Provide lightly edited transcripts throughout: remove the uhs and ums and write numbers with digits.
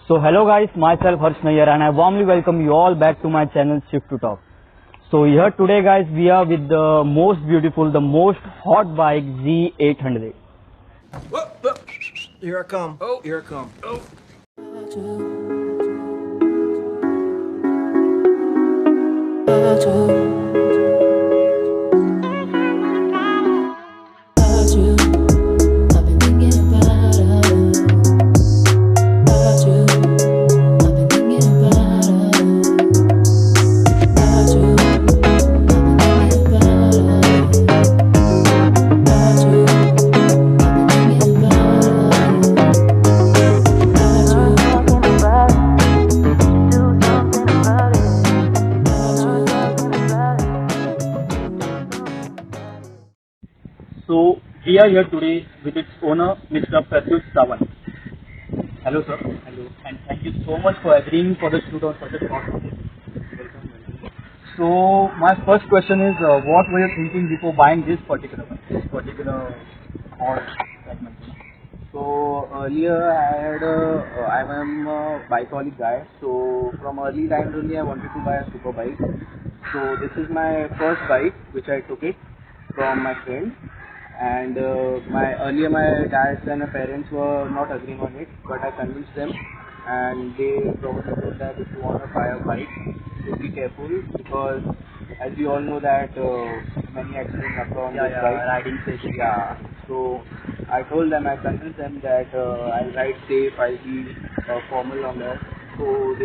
So hello guys, myself Harsh Nayyar and I warmly welcome you all back to my channel Shift to Top. So here today guys we are with the most beautiful, the most hot bike Z800. Whoa, whoa. Here I come. Oh, here I come. Oh. So we are here today with its owner, Mr. Pradhyut Sawant. Hello sir. Hello. And thank you so much for agreeing for the shoot on such a short notice. Welcome. So my first question is, what were you thinking before buying this particular model segment? So earlier I am a bikeaholic guy. So from early times only I wanted to buy a super bike. So this is my first bike which I took it from my friend. And my dad and my parents were not agreeing on it, but I convinced them, and they probably told that if you want to buy a bike, so be careful, because as we all know that many accidents occur on this bike. Riding safety. Yeah. So I told them, I convinced them that I'll ride safe, I'll be formal on that. So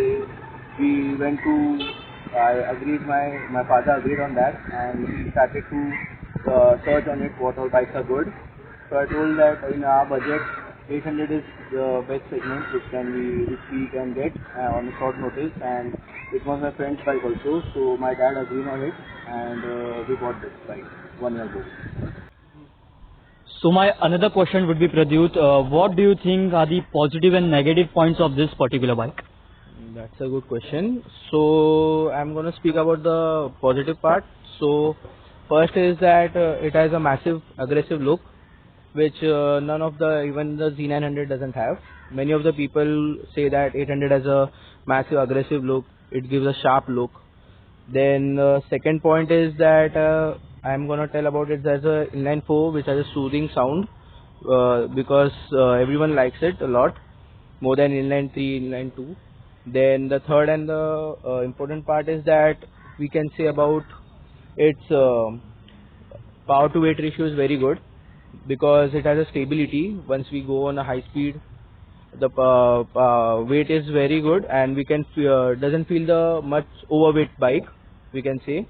we went to, my father agreed on that, and we started to search on it what all bikes are good. So I told that in our budget 800 is the best segment which we can get on a short notice, and it was my friend's bike also, so my dad agreed on it, and we bought this bike 1 year ago. So my another question would be, Pradhyut, what do you think are the positive and negative points of this particular bike? That's a good question. So I'm going to speak about the positive part. So first is that it has a massive aggressive look, which even the Z900 doesn't have. Many of the people say that 800 has a massive aggressive look, it gives a sharp look. Then second point is that I'm gonna tell about it. There's a inline 4 which has a soothing sound, because everyone likes it a lot more than inline 3, inline 2. Then the third and the important part is that we can say about its power to weight ratio is very good, because it has a stability. Once we go on a high speed, the weight is very good, and we can doesn't feel the much overweight bike, we can say.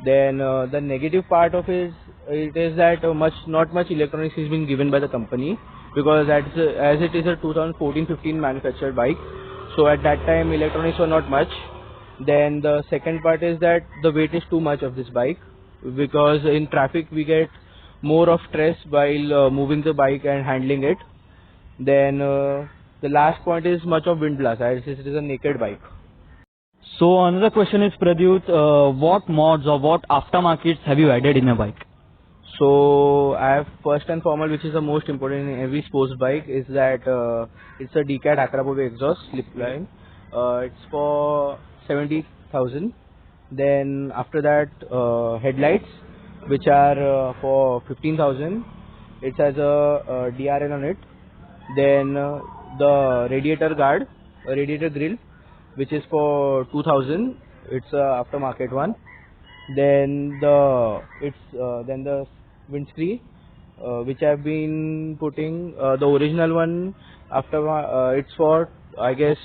Then the negative part of it is that not much electronics has been given by the company, because as it is a 2014-15 manufactured bike, so at that time electronics were not much. Then the second part is that the weight is too much of this bike, because in traffic we get more of stress while moving the bike and handling it. Then the last point is much of wind blast, as it is a naked bike. So another question is, Pradhyut, what mods or what aftermarkets have you added in a bike? So I have first and foremost, which is the most important in every sports bike, is that it's a Decat Akrapovic exhaust slip line. It's for 70,000. Then after that headlights, which are for 15,000. It has a DRL on it. Then the radiator grill, which is for 2,000. It's a aftermarket one. Then the windscreen, which I've been putting the original one after it's for I guess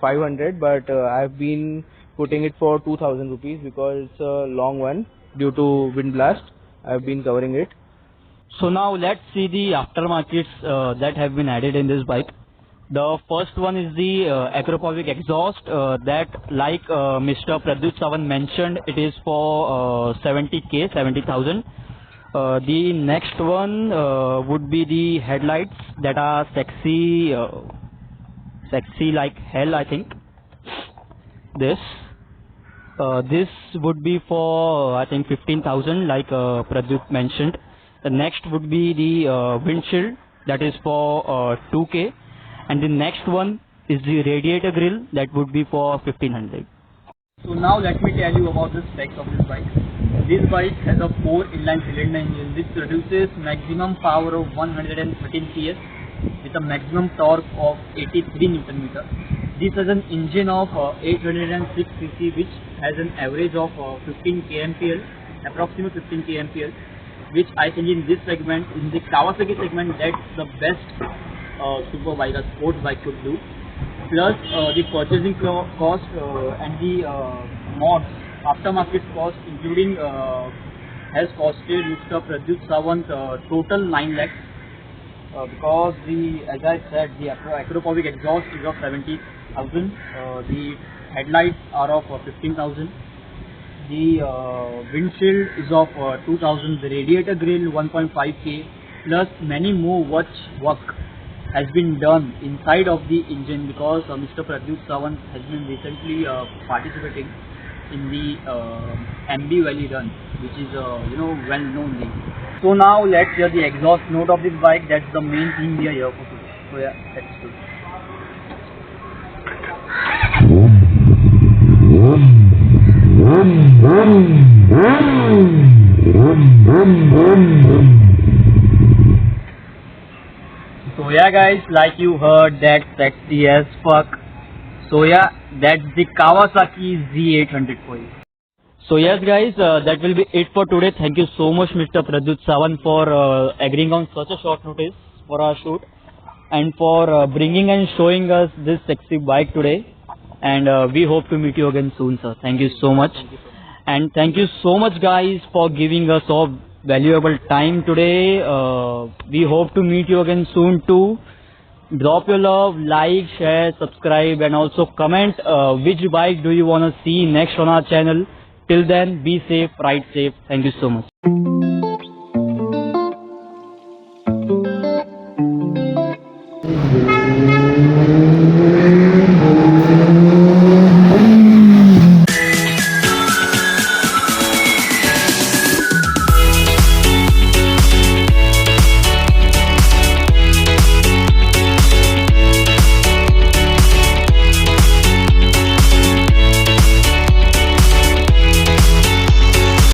500, but I've been putting it for 2,000 rupees because it's a long one due to wind blast. I've been covering it. So now let's see the aftermarkets that have been added in this bike. The first one is the Akrapovic exhaust that, like Mr. Pradhyut Sawant mentioned, it is for 70,000. The next one would be the headlights that are sexy like hell, I think. This would be for I think 15,000, like Pradhyut mentioned. The next would be the windshield, that is for 2K. And the next one is the radiator grill, that would be for 1500. So now let me tell you about the specs of this bike. This bike has a 4 inline cylinder engine which produces maximum power of 113 PS with a maximum torque of 83 Nm. This has an engine of 806 cc which has an average of 15 kmpl, approximately 15 kmpl, which I think in this segment, in the Kawasaki segment, that's the best super bike, a sports bike could do. Plus the purchasing cost and the mods, aftermarket cost including has costed Mr. Pradhyut Sawant total 9 lakhs because as I said, the acropovic exhaust is of 70,000, the headlights are of 15,000, the windshield is of 2,000, the radiator grill 1.5k, plus many more work has been done inside of the engine because Mr. Pradhyut Sawant has been recently participating in the MB Valley Run, which is well known thing. So now let's hear the exhaust note of this bike. That's the main thing we are here for today. So yeah, let's do it. So yeah guys, like you heard, that's sexy as fuck. So yeah, that's the Kawasaki Z800 for you. So yes guys, that will be it for today. Thank you so much Mr. Pradhyut Sawant for agreeing on such a short notice for our shoot and for bringing and showing us this sexy bike today. And we hope to meet you again soon, sir. Thank you so much. And thank you so much guys for giving us so valuable time today. We hope to meet you again soon too. Drop your love, like, share, subscribe, and also comment which bike do you want to see next on our channel. Till then, be safe, ride safe. Thank you so much.